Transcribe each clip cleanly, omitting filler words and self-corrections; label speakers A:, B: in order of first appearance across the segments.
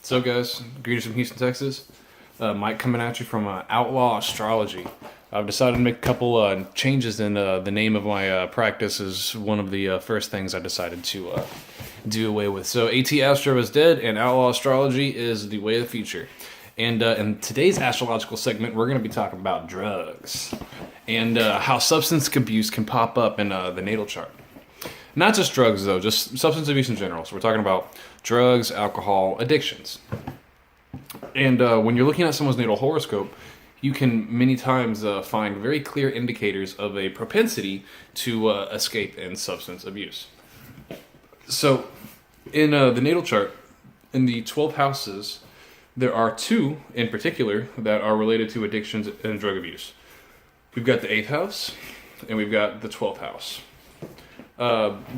A: So guys, greetings from Houston, Texas. Mike coming at you from Outlaw Astrology. I've decided to make a couple changes in the name of my practice is one of the first things I decided to do away with. So AT Astro is dead and Outlaw Astrology is the way of the future. And in today's astrological segment, we're going to be talking about drugs and how substance abuse can pop up in the natal chart. Not just drugs, though, just substance abuse in general. So we're talking about drugs, alcohol, addictions. And when you're looking at someone's natal horoscope, you can many times find very clear indicators of a propensity to escape in substance abuse. So in the natal chart, in the 12 houses, there are two in particular that are related to addictions and drug abuse. We've got the 8th house, and we've got the 12th house.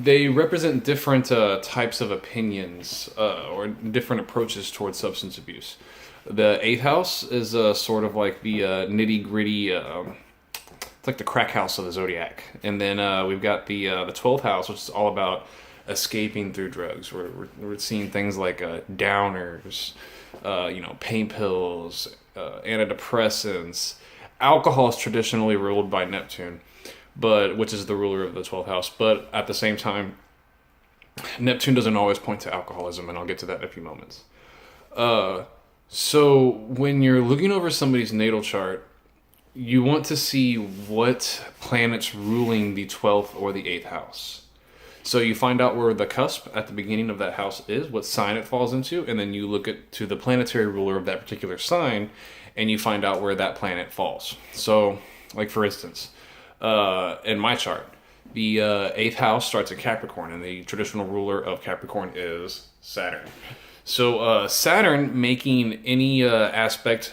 A: They represent different types of opinions or different approaches towards substance abuse. The 8th house is sort of like the nitty-gritty, it's like the crack house of the zodiac. And then we've got the 12th house, which is all about escaping through drugs. We're seeing things like downers, pain pills, antidepressants. Alcohol is traditionally ruled by Neptune, which is the ruler of the 12th house. But at the same time, Neptune doesn't always point to alcoholism, and I'll get to that in a few moments. So when you're looking over somebody's natal chart, you want to see what planet's ruling the 12th or the 8th house. So you find out where the cusp at the beginning of that house is, what sign it falls into, and then you look to the planetary ruler of that particular sign, and you find out where that planet falls. So, like for instance, in my chart, the 8th house starts at Capricorn, and the traditional ruler of Capricorn is Saturn. So Saturn making any aspect,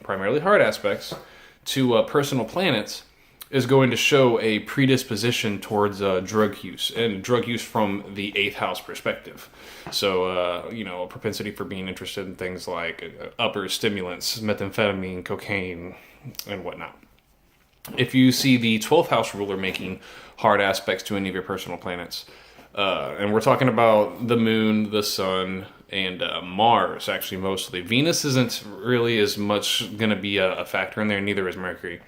A: primarily hard aspects, to personal planets is going to show a predisposition towards drug use, and drug use from the 8th house perspective. So, a propensity for being interested in things like upper stimulants, methamphetamine, cocaine, and whatnot. If you see the 12th house ruler making hard aspects to any of your personal planets, and we're talking about the moon, the sun, and Mars, actually, mostly. Venus isn't really as much going to be a factor in there, neither is Mercury.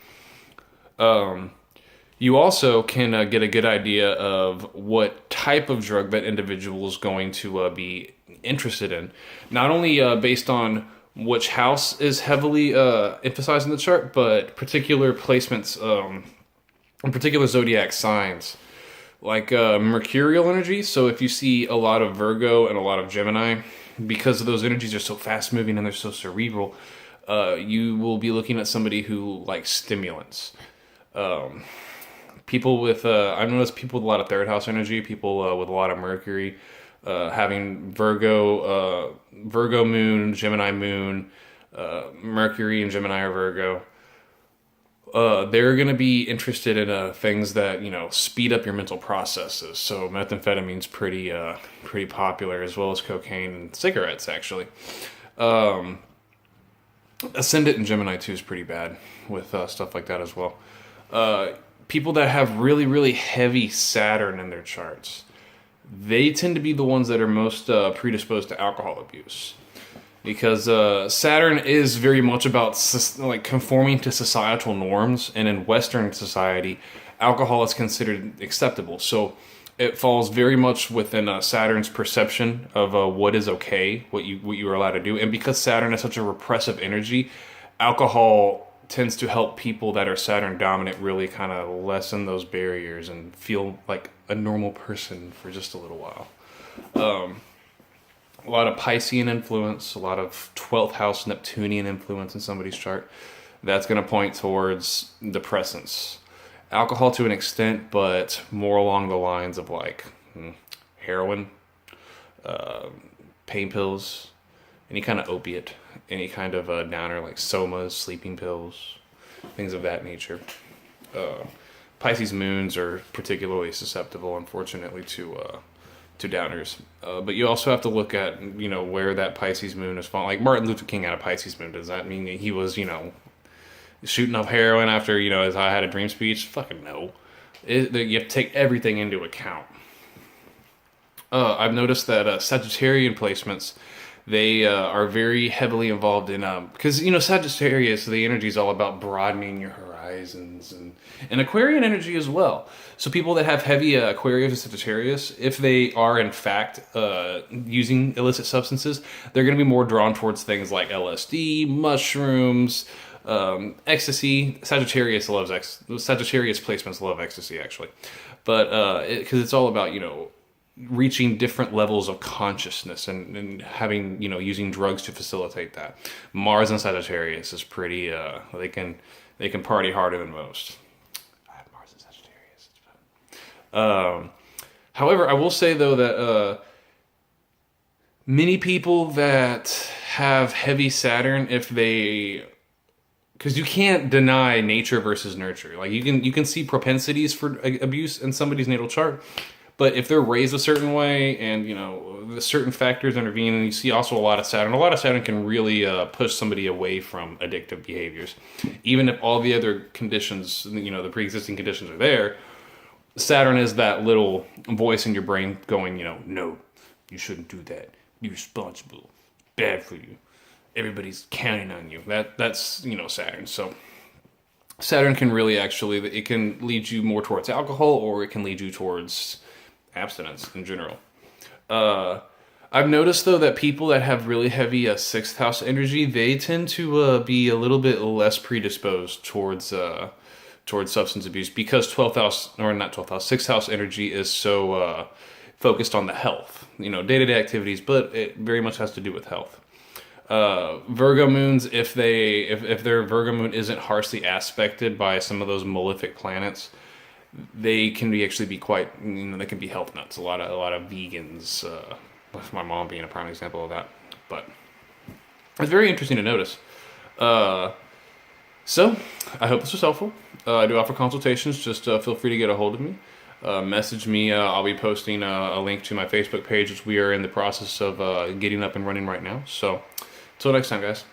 A: You also can get a good idea of what type of drug that individual is going to be interested in. Not only based on which house is heavily emphasized in the chart, but particular placements and particular zodiac signs. Like mercurial energy. So if you see a lot of Virgo and a lot of Gemini, because those energies are so fast moving and they're so cerebral, you will be looking at somebody who likes stimulants. People with I've noticed people with a lot of 3rd house energy, people with a lot of Mercury, having Virgo moon, Gemini moon, Mercury and Gemini or Virgo. They're going to be interested in things that, speed up your mental processes. So methamphetamine's pretty popular, as well as cocaine and cigarettes, actually. Ascendant in Gemini, too, is pretty bad with stuff like that as well. People that have really, really heavy Saturn in their charts, they tend to be the ones that are most predisposed to alcohol abuse. Because Saturn is very much about conforming to societal norms, and in Western society, alcohol is considered acceptable. So it falls very much within Saturn's perception of what is okay, what you are allowed to do. And because Saturn is such a repressive energy, alcohol tends to help people that are Saturn dominant really kind of lessen those barriers and feel like a normal person for just a little while. A lot of Piscean influence, a lot of 12th house Neptunian influence in somebody's chart. That's going to point towards depressants. Alcohol to an extent, but more along the lines of heroin, pain pills, any kind of opiate, any kind of downer like somas, sleeping pills, things of that nature. Pisces moons are particularly susceptible, unfortunately, to downers. But you also have to look at, where that Pisces moon is falling. Like Martin Luther King had a Pisces moon. Does that mean he was, shooting up heroin after, his I Had a Dream speech? Fucking no. You have to take everything into account. I've noticed that Sagittarian placements, They are very heavily involved in because Sagittarius, the energy is all about broadening your horizons, and Aquarian energy as well. So people that have heavy Aquarius and Sagittarius, if they are in fact using illicit substances, they're going to be more drawn towards things like LSD, mushrooms, ecstasy. Sagittarius placements love ecstasy actually, but because it's all about reaching different levels of consciousness and having using drugs to facilitate that. Mars and Sagittarius is pretty they can party harder than most. I have Mars and Sagittarius. It's fun. However, I will say though that many people that have heavy Saturn, because you can't deny nature versus nurture. Like you can see propensities for abuse in somebody's natal chart. But if they're raised a certain way and, the certain factors intervene, and you see also a lot of Saturn can really push somebody away from addictive behaviors. Even if all the other conditions, the pre-existing conditions are there, Saturn is that little voice in your brain going, no, you shouldn't do that. You're responsible. Bad for you. Everybody's counting on you. That's Saturn. So Saturn can really it can lead you more towards alcohol, or it can lead you towards abstinence in general. I've noticed though that people that have really heavy 6th house energy, they tend to be a little bit less predisposed towards substance abuse, because 6th house energy is so focused on the health, day-to-day activities, but it very much has to do with health. Virgo moons, if their Virgo moon isn't harshly aspected by some of those malefic planets, they can actually be quite, they can be health nuts. A lot of vegans, my mom being a prime example of that. But it's very interesting to notice. So I hope this was helpful. I do offer consultations. Just feel free to get a hold of me. Message me. I'll be posting a link to my Facebook page, which we are in the process of getting up and running right now. So until next time, guys.